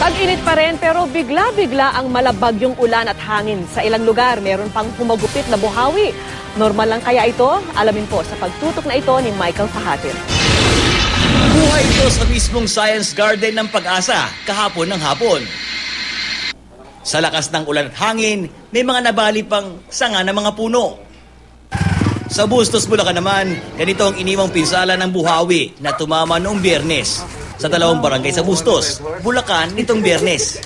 Tag-init pa rin pero bigla-bigla ang malabagyong ulan at hangin. Sa ilang lugar, meron pang humagupit na buhawi. Normal lang kaya ito? Alamin po sa pagtutok na ito ni Michael Fahatin. Buhay ito sa mismong Science Garden ng Pag-asa kahapon ng hapon. Sa lakas ng ulan at hangin, may mga nabali pang sanga ng mga puno. Sa Bustos, Bulacan naman, ganito ang iniwang pinsala ng buhawi na tumama noong Biyernes sa dalawang barangay sa Bustos, Bulacan nitong Biyernes.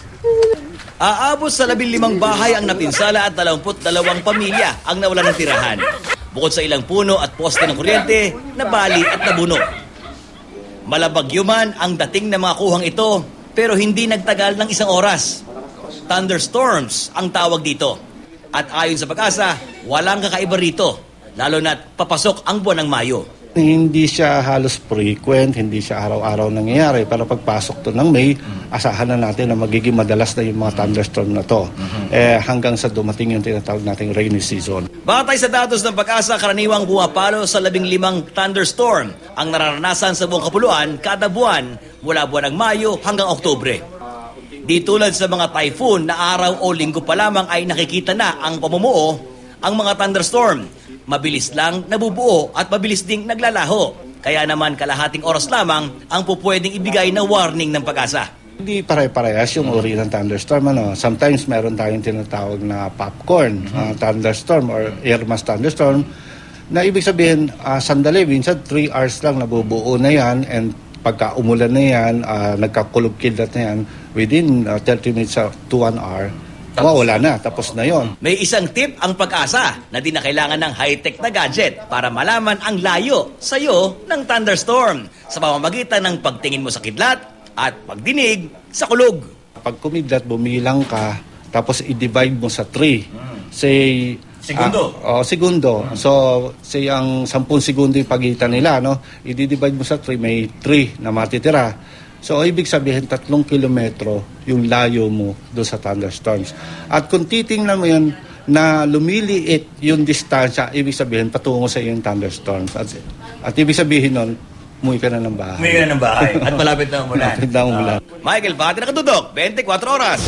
Aabot sa 15 bahay ang napinsala at 22 pamilya ang nawalan ng tirahan. Bukod sa ilang puno at poste ng kuryente, nabali at nabuno. Malabagyo man ang dating na mga kuhang ito, pero hindi nagtagal ng 1 oras. Thunderstorms ang tawag dito. At ayon sa Pag-asa, walang kakaiba rito, lalo na't papasok ang buwan ng Mayo. Hindi siya halos frequent, hindi siya araw-araw nangyayari. Pero pagpasok to ng May, asahan na natin na magiging madalas na yung mga thunderstorm na to. Hanggang sa dumating yung tinatawag nating rainy season. Batay sa datos ng Pag-asa, karaniwang bumapalo sa 15 thunderstorm ang nararanasan sa buong kapuluan kada buwan mula buwan ng Mayo hanggang Oktubre. Di tulad sa mga typhoon na araw o linggo pa lamang ay nakikita na ang pamumuo, ang mga thunderstorm mabilis lang nabubuo at mabilis ding naglalaho. Kaya naman kalahating oras lamang ang pupwedeng ibigay na warning ng Pag-asa. Hindi pare-parehas yung uri ng thunderstorm. Sometimes meron tayong tinatawag na popcorn thunderstorm or air mass thunderstorm na ibig sabihin sandali, minsan 3 hours lang nabubuo na yan, and pagka umulan na yan, nagkakulog-kilat na yan, within 30 minutes to 1 hour, wala na, tapos na yon. May isang tip ang Pag-asa na di na kailangan ng high-tech na gadget para malaman ang layo sa'yo ng thunderstorm sa pamamagitan ng pagtingin mo sa kidlat at pagdinig sa kulog. Pag kumidlat, bumilang ka, tapos i-divide mo sa 3. Say, segundo. Segundo. So, say ang 10 segundo yung pagitan nila, no? I-divide mo sa 3, may 3 na matitira. So, ibig sabihin, 3 kilometro yung layo mo doon sa thunderstorms. At kung titingnan mo yun, na lumiliit yung distansya, ibig sabihin, patungo sa yung thunderstorms. At ibig sabihin nun, umuwi ka na ng bahay. Umuwi ka na ng bahay. At malapit na umulan. Malapit na umulan. Michael Fahatin, nakatutok, 24 oras.